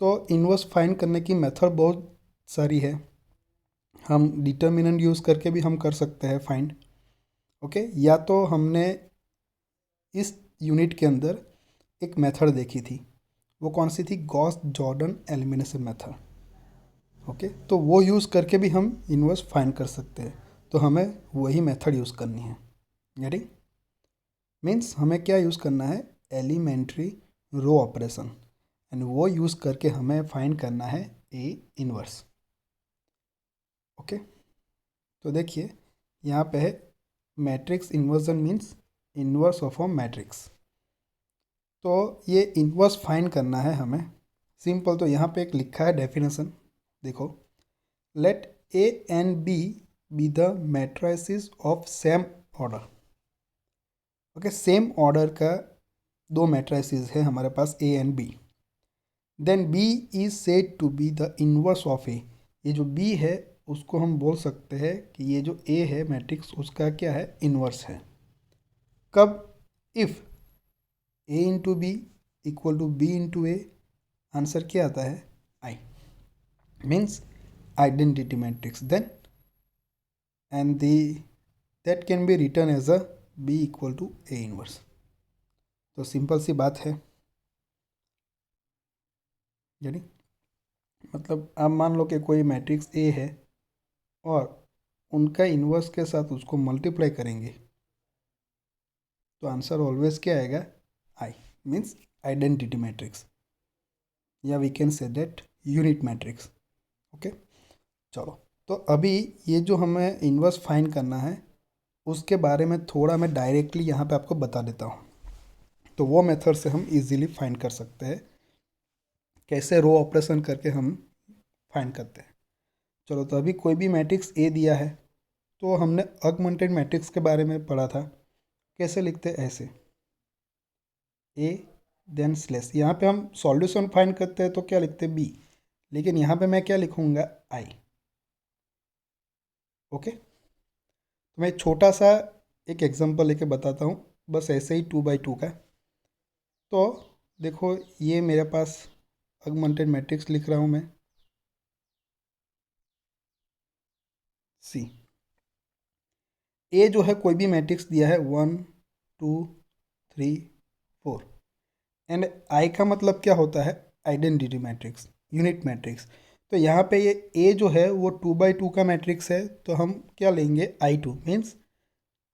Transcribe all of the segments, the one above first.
तो inverse find करने की मेथड बहुत सारी है। हम डिटर्मिनेंट यूज़ करके भी हम कर सकते हैं फाइंड। ओके, या तो हमने इस यूनिट के अंदर एक मेथड देखी थी, वो कौन सी थी? Gauss Jordan elimination method. Okay, तो वो यूज़ करके भी हम इन्वर्स फाइंड कर सकते हैं। तो हमें वही मेथड यूज़ करनी है। गेटिंग? मीन्स हमें क्या यूज़ करना है? एलिमेंट्री रो ऑपरेशन, एंड वो यूज़ करके हमें फाइंड करना है ए इन्वर्स। ओके, तो देखिए यहाँ पे है matrix inversion means inverse of a matrix. तो ये इन्वर्स फाइंड करना है हमें। सिंपल, तो यहाँ पे एक लिखा है डेफिनेशन, देखो। Let A and B the matrices of same order. Okay, same order का दो मैट्रिसेस है हमारे पास, A and B. Then B is said to be the inverse of A. ये जो बी है उसको हम बोल सकते हैं कि ये जो ए है मैट्रिक्स, उसका क्या है? इन्वर्स है। कब? If A into B equal to B into A. Answer क्या आता है? I. Means identity matrix. Then and the that can be written as a B equal to A inverse. तो सिंपल सी बात है, यानी मतलब आप मान लो कि कोई मैट्रिक्स ए है और उनका इन्वर्स के साथ उसको मल्टीप्लाई करेंगे, तो आंसर ऑलवेज क्या आएगा? आई। मीन्स आइडेंटिटी मैट्रिक्स, या we can say that unit matrix. Okay, चलो, तो अभी ये जो हमें इन्वर्स फाइंड करना है उसके बारे में थोड़ा मैं डायरेक्टली यहाँ पे आपको बता देता हूँ। तो वो मेथड से हम इजीली फाइंड कर सकते हैं, कैसे रो ऑपरेशन करके हम फाइंड करते हैं। चलो, तो अभी कोई भी मैट्रिक्स ए दिया है, तो हमने ऑगमेंटेड मैट्रिक्स के बारे में पढ़ा था। कैसे लिखते हैं? ऐसे ए देन स्लेस। यहाँ पे हम सॉल्यूशन फाइंड करते हैं तो क्या लिखते हैं? बी। लेकिन यहाँ पे मैं क्या लिखूँगा? आई। ओके, तो मैं छोटा सा एक एग्जांपल लेके बताता हूँ, बस ऐसे ही 2 by 2 का। तो देखो, ये मेरे पास ऑगमेंटेड मैट्रिक्स लिख रहा हूँ मैं, सी। ए जो है कोई भी मैट्रिक्स दिया है 1 2 3 4, एंड आई का मतलब क्या होता है? Identity matrix, unit matrix. तो यहाँ पे ये ए जो है वो 2 by 2 का मैट्रिक्स है, तो हम क्या लेंगे? I2 मीन्स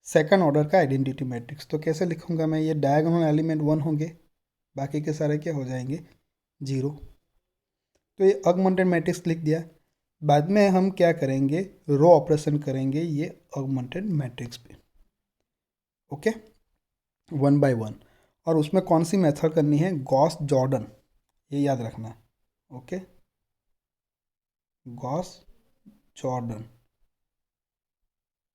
सेकंड ऑर्डर का आइडेंटिटी मैट्रिक्स। तो कैसे लिखूंगा मैं? ये डायगोनल एलिमेंट 1 होंगे, बाकी के सारे क्या हो जाएंगे? 0। तो ये ऑगमेंटेड मैट्रिक्स लिख दिया। बाद में हम क्या करेंगे? रो ऑपरेशन करेंगे ये ऑगमेंटेड मैट्रिक्स पे। Okay, 1 by 1। और उसमें कौन सी मेथड करनी है? गॉस जॉर्डन, ये याद रखना। Okay, Gauss Jordan.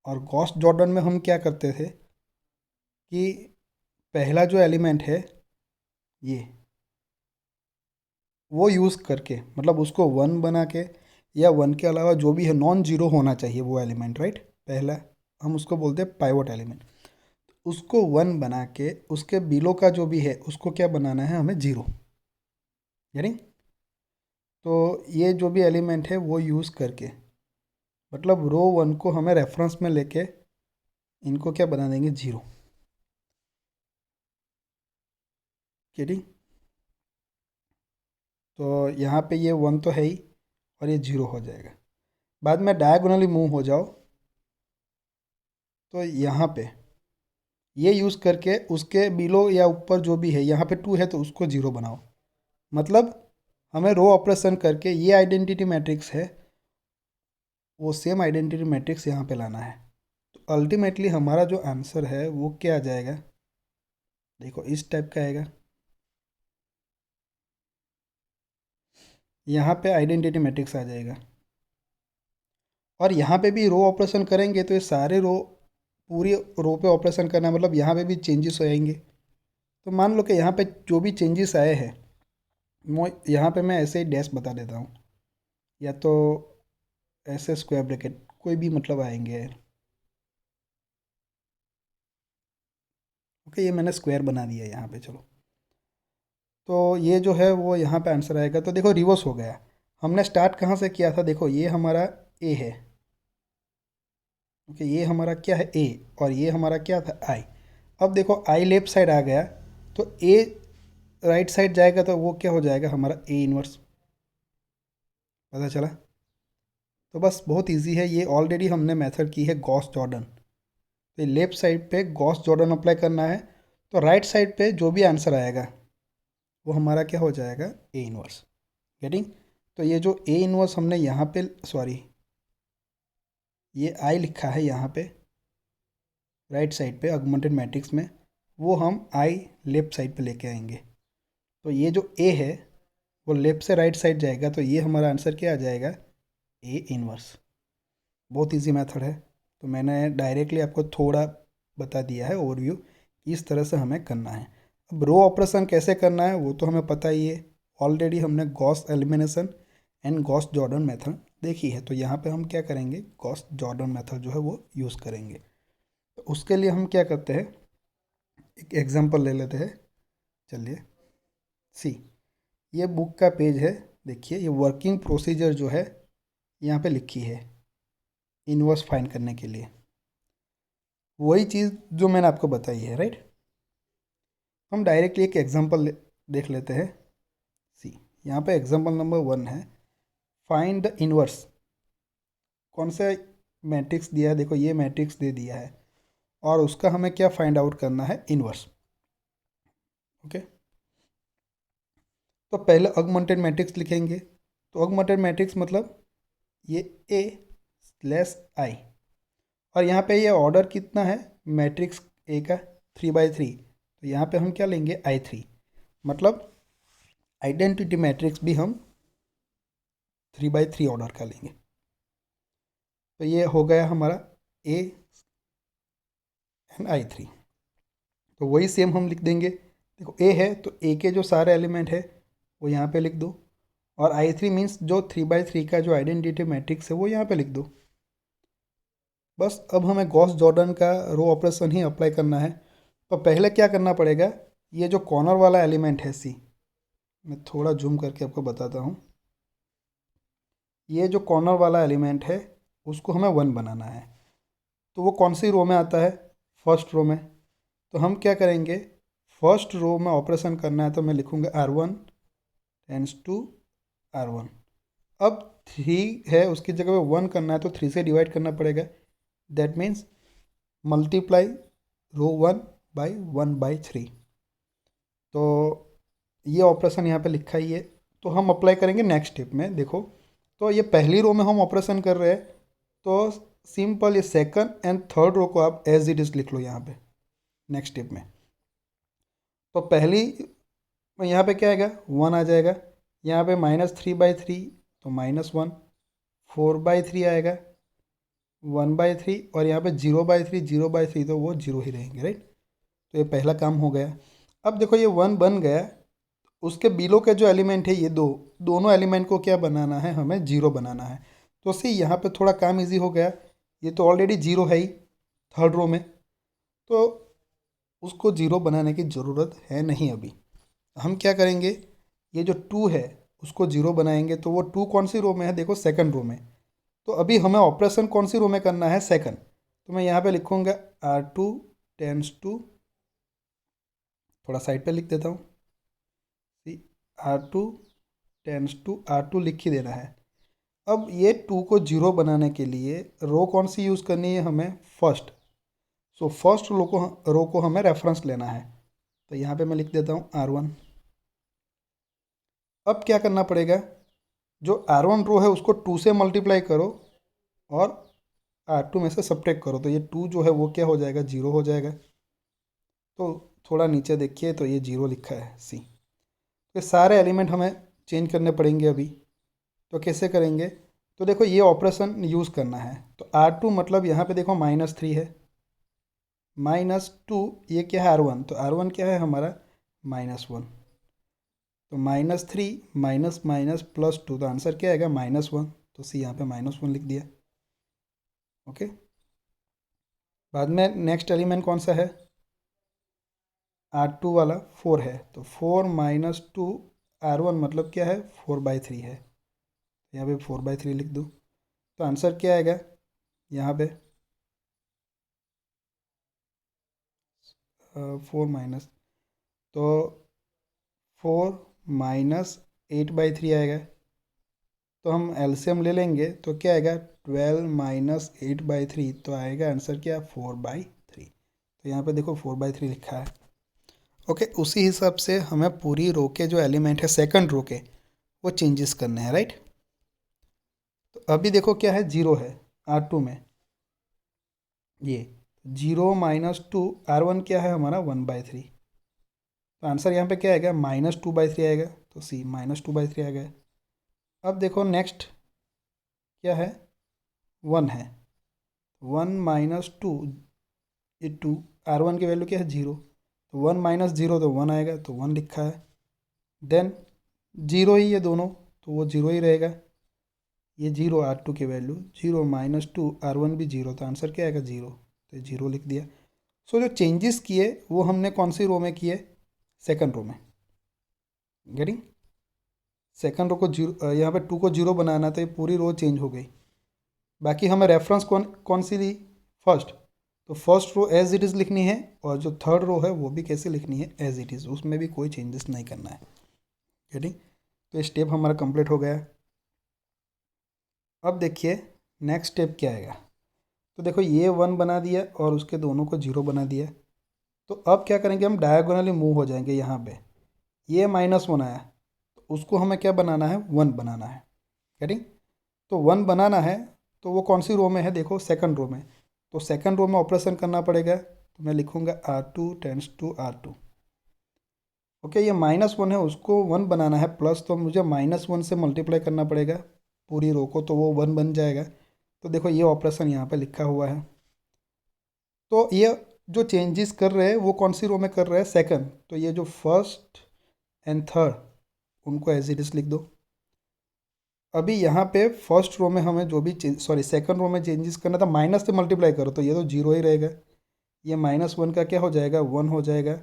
और गॉस जॉर्डन में हम क्या करते थे कि पहला जो एलिमेंट है ये, वो यूज़ करके, मतलब उसको 1 बना के, या 1 के अलावा जो भी है नॉन जीरो होना चाहिए वो एलिमेंट, राइट? पहला हम उसको बोलते हैं पाइवट एलिमेंट। उसको 1 बना के उसके बिलो का जो भी है उसको क्या बनाना है? हमें 0। यानी तो ये जो भी एलिमेंट है वो यूज़ करके, मतलब रो 1 को हमें रेफरेंस में लेके इनको क्या बना देंगे, 0। ठीक। तो यहाँ पे ये 1 तो है ही और ये 0 हो जाएगा। बाद में डायगोनली मूव हो जाओ तो यहाँ पे ये यूज़ करके उसके बिलो या ऊपर जो भी है, यहाँ पे 2 है तो उसको 0 बनाओ। मतलब हमें रो ऑपरेशन करके ये आइडेंटिटी मैट्रिक्स है वो सेम आइडेंटिटी मैट्रिक्स यहाँ पे लाना है। तो अल्टीमेटली हमारा जो आंसर है वो क्या आ जाएगा, देखो इस टाइप का आएगा। यहाँ पे आइडेंटिटी मैट्रिक्स आ जाएगा और यहाँ पे भी रो ऑपरेशन करेंगे तो ये सारे रो, पूरी रो पे ऑपरेशन करना है, मतलब यहाँ पे भी चेंजेस हो जाएंगे। तो मान लो कि यहाँ पे जो भी चेंजेस आए हैं वो यहाँ पे मैं ऐसे ही डैश बता देता हूँ, या तो ऐसे स्क्वायर ब्रैकेट कोई भी मतलब आएंगे। ओके, ये मैंने स्क्वायर बना दिया यहाँ पे, चलो। तो ये जो है वो यहाँ पे आंसर आएगा। तो देखो रिवर्स हो गया, हमने स्टार्ट कहाँ से किया था, देखो ये हमारा ए है। ओके, ये हमारा क्या है, ए, और ये हमारा क्या था, आई। अब देखो आई लेफ्ट साइड आ गया तो ए राइट साइड जाएगा तो वो क्या हो जाएगा, हमारा ए इनवर्स। पता चला। तो बस बहुत इजी है, ये ऑलरेडी हमने मेथड की है गॉस जॉर्डन। तो लेफ्ट साइड पे गॉस जॉर्डन अप्लाई करना है, तो राइट साइड पे जो भी आंसर आएगा वो हमारा क्या हो जाएगा, ए इनवर्स। गेटिंग। तो ये जो ए इनवर्स हमने यहाँ पे, सॉरी, ये आई लिखा है यहाँ पे राइट साइड पे ऑगमेंटेड मैट्रिक्स में, वो हम आई लेफ्ट साइड पे लेके आएंगे। तो ये जो ए है वो लेफ्ट से राइट साइड जाएगा, तो ये हमारा आंसर क्या आ जाएगा, ए इनवर्स। बहुत इजी मेथड है। तो मैंने डायरेक्टली आपको थोड़ा बता दिया है ओवरव्यू, इस तरह से हमें करना है। अब रो ऑपरेशन कैसे करना है वो तो हमें पता ही है, ऑलरेडी हमने Gauss elimination and Gauss Jordan method देखी है। तो यहाँ पे हम क्या करेंगे, गॉस जॉर्डन मेथड जो है वो यूज़ करेंगे। तो उसके लिए हम क्या करते हैं, एक एग्जांपल ले लेते हैं। चलिए, सी, ये बुक का पेज है। देखिए ये वर्किंग प्रोसीजर जो है यहाँ पे लिखी है इनवर्स फाइंड करने के लिए, वही चीज़ जो मैंने आपको बताई है, राइट। हम डायरेक्टली एक एग्जांपल देख लेते हैं। सी, यहाँ पे एग्जांपल नंबर 1 है, फाइंड द इनवर्स। कौन सा मैट्रिक्स दिया है, देखो ये मैट्रिक्स दे दिया है और उसका हमें क्या फाइंड आउट करना है, इनवर्स। ओके, तो पहले ऑगमेंटेड मैट्रिक्स लिखेंगे। तो ऑगमेंटेड मैट्रिक्स मतलब ये ए स्लैश आई, और यहाँ पे ये ऑर्डर कितना है मैट्रिक्स ए का, 3/3। तो यहाँ पे हम क्या लेंगे, I3, मतलब आइडेंटिटी मैट्रिक्स भी हम 3/3 ऑर्डर का लेंगे। तो ये हो गया हमारा ए एंड I3। तो वही सेम हम लिख देंगे। देखो ए है तो ए के जो सारे एलिमेंट है वो यहाँ पे लिख दो, और I3 मीन्स जो 3/3 का जो आइडेंटिटी मैट्रिक्स है वो यहाँ पे लिख दो। बस अब हमें गॉस जॉर्डन का रो ऑपरेशन ही अप्लाई करना है। तो पहले क्या करना पड़ेगा, ये जो कॉर्नर वाला एलिमेंट है सी, मैं थोड़ा जूम करके आपको बताता हूँ। ये जो कॉर्नर वाला एलिमेंट है उसको हमें 1 बनाना है। तो वो कौन सी रो में आता है, फर्स्ट रो में। तो हम क्या करेंगे, फर्स्ट रो में ऑपरेशन करना है तो मैं लिखूँगा R1 टेंस टू R1। अब 3 है उसकी जगह पे 1 करना है तो 3 से डिवाइड करना पड़ेगा। दैट मीन्स मल्टीप्लाई रो 1/1/3। तो ये ऑपरेशन यहाँ पे लिखा ही है। तो हम अप्लाई करेंगे नेक्स्ट स्टेप में। देखो, तो ये पहली रो में हम ऑपरेशन कर रहे हैं, तो सिंपल ये सेकंड एंड थर्ड रो को आप एज इट इज लिख लो यहाँ पे नेक्स्ट स्टेप में। तो पहली यहाँ पे क्या आएगा, 1 आ जाएगा। यहाँ पे -3/3 तो -1, 4/3 आएगा 1/3, और यहाँ पे 0/3 0/3 तो वो 0 ही रहेंगे, राइट। तो ये पहला काम हो गया। अब देखो ये 1 बन गया, उसके बिलो के जो एलिमेंट है ये दोनों एलिमेंट को क्या बनाना है, हमें 0 बनाना है। तो सी यहाँ पे थोड़ा काम इजी हो गया, ये तो ऑलरेडी 0 है ही थर्ड रो में, तो उसको 0 बनाने की ज़रूरत है नहीं। अभी हम क्या करेंगे, ये जो 2 है उसको जीरो बनाएंगे तो वो टू कौन सी रो में है, देखो सेकंड रो में। तो अभी हमें ऑपरेशन कौन सी रो में करना है, सेकंड। तो मैं यहाँ पे लिखूँगा R2 टेंस टू, थोड़ा साइड पे लिख देता हूँ, R2 टेंस टू R2 लिख ही देना है। अब ये टू को जीरो बनाने के लिए रो कौन सी यूज़ करनी है हमें, फर्स्ट। सो फर्स्ट रो को हमें रेफरेंस लेना है। तो यहाँ पे मैं लिख देता हूँ R1। अब क्या करना पड़ेगा, जो R1 रो है उसको टू से मल्टीप्लाई करो और R2 में से सब्ट्रैक्ट करो, तो ये टू जो है वो क्या हो जाएगा, जीरो हो जाएगा। तो थोड़ा नीचे देखिए तो ये जीरो लिखा है सी। तो सारे एलिमेंट हमें चेंज करने पड़ेंगे अभी। तो कैसे करेंगे, तो देखो ये ऑपरेशन यूज़ करना है। तो R2 मतलब यहाँ पे देखो -3 है, -2 ये क्या है R1, तो R1 क्या है हमारा -1। तो -3 माइनस माइनस +2, तो आंसर क्या आएगा -1। तो सी यहाँ पे -1 लिख दिया। ओके, बाद में नेक्स्ट एलिमेंट कौन सा है, R2 वाला 4 है, तो 4 - 2 R1 मतलब क्या है 4/3 है। यहाँ पे 4/3 लिख दूँ, तो आंसर क्या आएगा यहाँ पे 4 माइनस, तो 4 - 8/3 आएगा। तो हम एलसीएम ले लेंगे तो क्या आएगा 12 - 8/3, तो आएगा आंसर क्या 4/3। तो यहाँ पे देखो 4/3 लिखा है। ओके, उसी हिसाब से हमें पूरी रो के जो एलिमेंट है सेकंड रो के वो चेंजेस करने हैं, राइट। तो अभी देखो क्या है, जीरो है R2 में, ये 0 - 2 R1 क्या है हमारा 1/3। तो आंसर यहाँ पे क्या आएगा -2/3 आएगा, तो सी -2/3 आ गया। अब देखो नेक्स्ट क्या है, 1 है, 1 - 2, ये 2, R1 की वैल्यू क्या है 0, तो 1 - 0 तो 1 आएगा, तो 1 लिखा है। देन जीरो ही ये दोनों, तो वो जीरो ही रहेगा। ये जीरो R2 की वैल्यू, 0 - 2 R1 भी जीरो, तो आंसर क्या आएगा 0, तो जीरो लिख दिया। सो जो चेंजेस किए वो हमने कौन सी रो में किए, सेकंड रो में। गेटिंग, सेकंड रो को जीरो, यहाँ पे 2 को जीरो बनाना, तो ये पूरी रो चेंज हो गई। बाकी हमें रेफरेंस कौन कौन सी ली, फर्स्ट। तो first row as it is लिखनी है, और जो थर्ड रो है वो भी कैसे लिखनी है, एज इट इज़, उसमें भी कोई चेंजेस नहीं करना है। गेटिंग, तो ये स्टेप हमारा कंप्लीट हो गया। अब देखिए नेक्स्ट स्टेप क्या आएगा। तो देखो ये 1 बना दिया और उसके दोनों को जीरो बना दिया। तो अब क्या करेंगे, हम डायगोनली मूव हो जाएंगे यहाँ पे। ये -1 आया, तो उसको हमें क्या बनाना है, 1 बनाना है। गेटिंग, तो 1 बनाना है, तो वो कौन सी रो में है, देखो सेकंड रो में। तो सेकंड रो में ऑपरेशन करना पड़ेगा, तो मैं लिखूँगा R2 tense to R2। Okay, ये -1 है, उसको 1 बनाना है प्लस, तो मुझे -1 से मल्टीप्लाई करना पड़ेगा पूरी रो को, तो वो 1 बन जाएगा। तो देखो ये ऑपरेशन यहाँ पे लिखा हुआ है। तो ये जो चेंजेस कर रहे हैं वो कौन सी रो में कर रहे हैं, सेकंड। तो ये जो फर्स्ट एंड थर्ड उनको एज इट इज लिख दो। अभी यहाँ पे फर्स्ट रो में हमें जो भी सॉरी सेकंड रो में चेंजेस करना था, माइनस से मल्टीप्लाई करो, तो ये तो जीरो ही रहेगा। ये -1 का क्या हो जाएगा 1 हो जाएगा।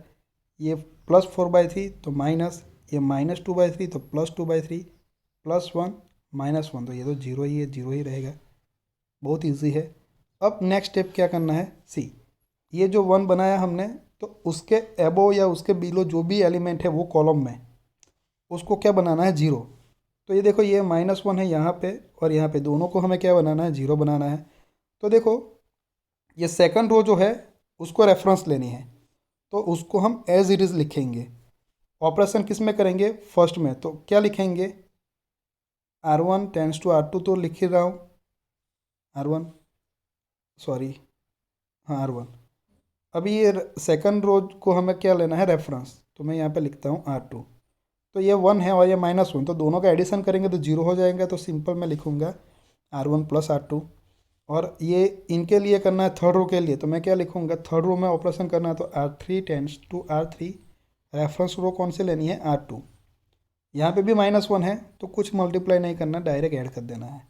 ये +4/3 तो माइनस, ये -2/3 तो +2/3, +1 -1, तो ये तो जीरो ही है, जीरो ही रहेगा। बहुत इजी है। अब नेक्स्ट स्टेप क्या करना है, सी, ये जो 1 बनाया हमने, तो उसके एबो या उसके बिलो जो भी एलिमेंट है वो कॉलम में, उसको क्या बनाना है, जीरो। तो ये देखो ये -1 है यहाँ पे, और यहाँ पे दोनों को हमें क्या बनाना है, जीरो बनाना है। तो देखो ये सेकंड रो जो है उसको रेफरेंस लेनी है, तो उसको हम एज इट इज़ लिखेंगे। ऑपरेशन किस में करेंगे, फर्स्ट में, तो क्या लिखेंगे R1 टेंस टू R2, तो लिख ही रहा हूँ R1, सॉरी, हाँ R1। अभी ये सेकंड रो को हमें क्या लेना है, रेफरेंस, तो मैं यहाँ पे लिखता हूँ R2। तो ये 1 है और ये -1, तो दोनों का एडिशन करेंगे तो जीरो हो जाएगा, तो सिंपल मैं लिखूँगा R1 + R2। और ये इनके लिए करना है थर्ड रो के लिए, तो मैं क्या लिखूँगा, थर्ड रो में ऑपरेशन करना है, तो R3 tense to R3, reference रो कौन से लेनी है, R2। यहाँ पे भी -1 है, तो कुछ मल्टीप्लाई नहीं करना, डायरेक्ट ऐड कर देना है।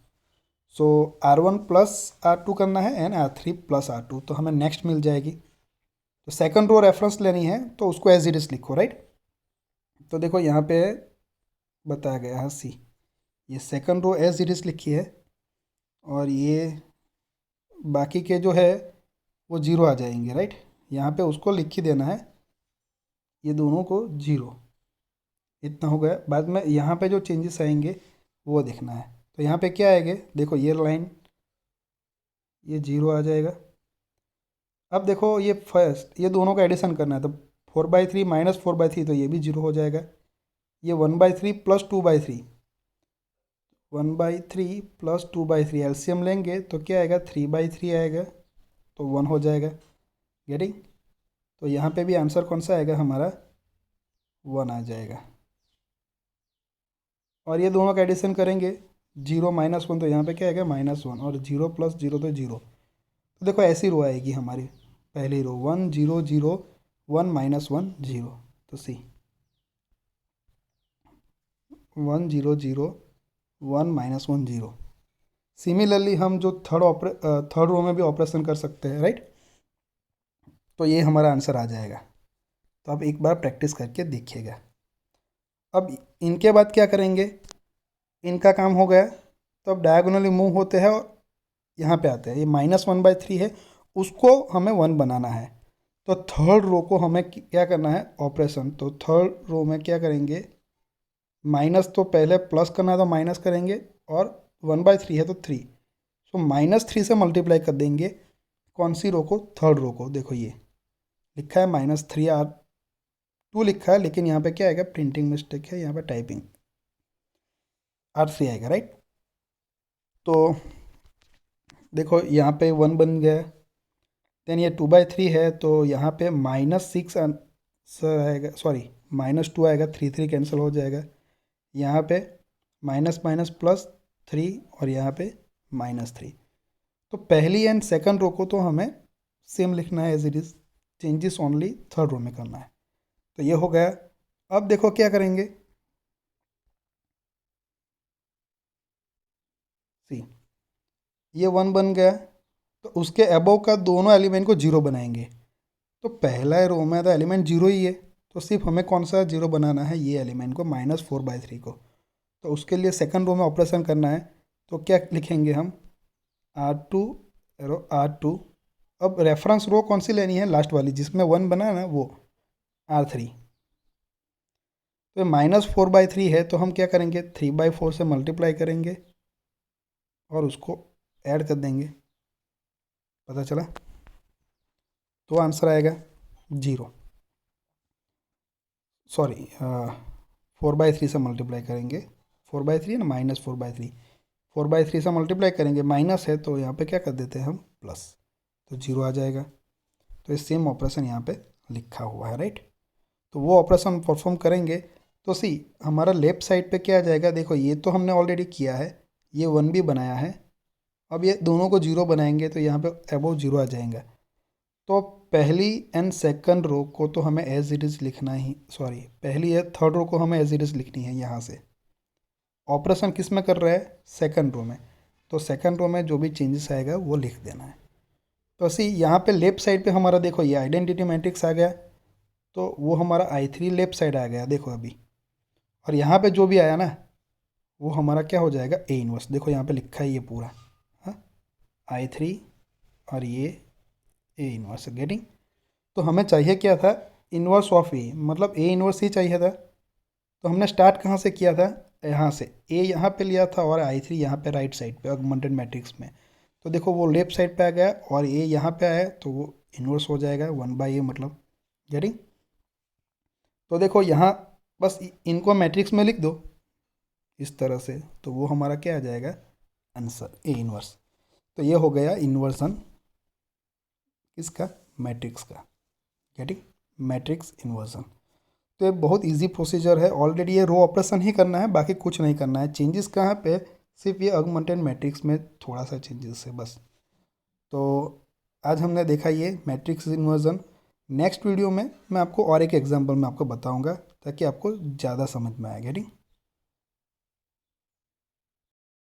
सो R1 + R2 करना है एंड R3 + R2, तो हमें नेक्स्ट मिल जाएगी। तो सेकंड रो रेफरेंस लेनी है, तो उसको एज इट इज लिखो, राइट। तो देखो यहाँ पे बताया गया है सी। ये second row as it is लिखी है और ये बाकी के जो है वो जीरो आ जाएंगे, राइट। यहाँ पे उसको लिख ही देना है, ये दोनों को जीरो। इतना हो गया। बाद में यहाँ पे जो चेंजेस आएंगे वो देखना है। तो यहाँ पे क्या आएंगे, देखो ये लाइन, ये जीरो आ जाएगा। अब देखो ये फर्स्ट, ये दोनों का एडिशन करना है, तो 4/3 माइनस 4/3, तो ये भी जीरो हो जाएगा। ये 1/3 प्लस 2/3, 1/3 प्लस 2/3 एलसीएम लेंगे तो क्या आएगा, 3/3 आएगा, तो 1 हो जाएगा। गेटिंग। तो यहाँ पे भी आंसर कौन सा आएगा हमारा, 1 आ जाएगा। और ये दोनों का एडिशन करेंगे, 0 माइनस 1, तो यहाँ पे क्या आएगा -1, और 0 प्लस 0 तो 0। तो देखो ऐसी रो आएगी हमारी, पहली रो 1 0 0 1 -1 0, तो सी 1 0 0 1 -1 0। सिमिलरली हम जो थर्ड रो में भी ऑपरेशन कर सकते हैं, राइट। तो ये हमारा आंसर आ जाएगा। तो आप एक बार प्रैक्टिस करके देखिएगा। अब इनके बाद क्या करेंगे, इनका काम हो गया, तो अब डायगोनली मूव होते हैं और यहाँ पे आते हैं। ये -1/3 है, उसको हमें 1 बनाना है। तो थर्ड रो को हमें क्या करना है, ऑपरेशन। तो थर्ड रो में क्या करेंगे, माइनस तो पहले प्लस करना है तो माइनस करेंगे, और 1/3 है तो 3, सो -3 से मल्टीप्लाई कर देंगे। कौन सी रो को, थर्ड रो को। देखो ये लिखा है -3R2 लिखा है, लेकिन यहाँ पे क्या आएगा, प्रिंटिंग मिस्टेक है, यहाँ पे टाइपिंग R3 आएगा, राइट। तो देखो यहाँ पे 1 बन गया। देन ये 2/3 है, तो यहाँ पे -6 आंसर आएगा, सॉरी -2 आएगा, 3 3 कैंसिल हो जाएगा। यहाँ पे माइनस माइनस प्लस 3, और यहाँ पे -3। तो पहली एंड सेकंड रो को तो हमें सेम लिखना है as it is, changes only third row में करना है। तो ये हो गया। अब देखो क्या करेंगे, सी ये 1 बन गया, तो उसके अबव का दोनों एलिमेंट को जीरो बनाएंगे। तो पहला रो में तो एलिमेंट जीरो ही है, तो सिर्फ हमें कौन सा जीरो बनाना है, ये एलिमेंट को, -4/3 को। तो उसके लिए सेकंड रो में ऑपरेशन करना है। तो क्या लिखेंगे हम, R2 R2। अब रेफरेंस रो कौन सी लेनी है, लास्ट वाली जिसमें 1 बना है ना, वो R3। तो -4/3 है, तो हम क्या करेंगे, 3/4 से मल्टीप्लाई करेंगे और उसको ऐड कर देंगे। पता चला, तो आंसर आएगा 0, सॉरी 4/3 से मल्टीप्लाई करेंगे, 4/3 ना, -4/3, 4/3 से मल्टीप्लाई करेंगे, माइनस है तो यहाँ पे क्या कर देते हैं हम, प्लस, तो 0 आ जाएगा। तो ये सेम ऑपरेशन यहाँ पे लिखा हुआ है, राइट। तो वो ऑपरेशन परफॉर्म करेंगे। तो सी हमारा लेफ्ट साइड पे क्या आ जाएगा, देखो ये तो हमने ऑलरेडी किया है, ये 1 भी बनाया है। अब ये दोनों को 0 बनाएंगे तो यहाँ पे अबव 0 आ जाएगा। तो पहली एंड सेकंड रो को तो हमें एज इट इज़ लिखना ही, सॉरी पहली है थर्ड रो को हमें एज इट इज़ लिखनी है। यहाँ से ऑपरेशन किस में कर रहा है, सेकंड रो में। तो सेकंड रो में जो भी चेंजेस आएगा वो लिख देना है। तो ऐसे यहाँ पे लेफ्ट साइड पे हमारा देखो ये आइडेंटिटी मैट्रिक्स आ गया, तो वो हमारा I3 लेफ्ट साइड आ गया देखो अभी। और यहाँ पे जो भी आया ना वो हमारा क्या हो जाएगा, A इनवर्स। देखो यहाँ पे लिखा है ये पूरा, हाँ I3 और ये A इनवर्स, गेटिंग। तो हमें चाहिए क्या था, इनवर्स ऑफ A, मतलब A इनवर्स ही चाहिए था। तो हमने स्टार्ट कहाँ से किया था, यहाँ से। A यहाँ पे लिया था और I3 यहाँ पे राइट साइड पे ऑगमेंटेड मैट्रिक्स में। तो देखो वो लेफ्ट साइड पे आ गया और A यहाँ पे आया, तो वो इनवर्स हो जाएगा 1/A, मतलब गेटिंग। तो देखो यहाँ बस इनको मैट्रिक्स में लिख दो इस तरह से, तो वो हमारा क्या आ जाएगा, आंसर A इनवर्स। तो ये हो गया इन्वर्सन किसका, मैट्रिक्स का, गेटिंग, मैट्रिक्स इन्वर्सन। तो ये बहुत इजी प्रोसीजर है। ऑलरेडी ये रो ऑपरेशन ही करना है, बाकी कुछ नहीं करना है। चेंजेस कहाँ पे, सिर्फ ये ऑगमेंटेड मैट्रिक्स में थोड़ा सा चेंजेस है बस। तो आज हमने देखा ये मैट्रिक्स इन्वर्जन। नेक्स्ट वीडियो में मैं आपको और एक एग्जांपल में आपको बताऊंगा ताकि आपको ज़्यादा समझ में आए, गेटिंग।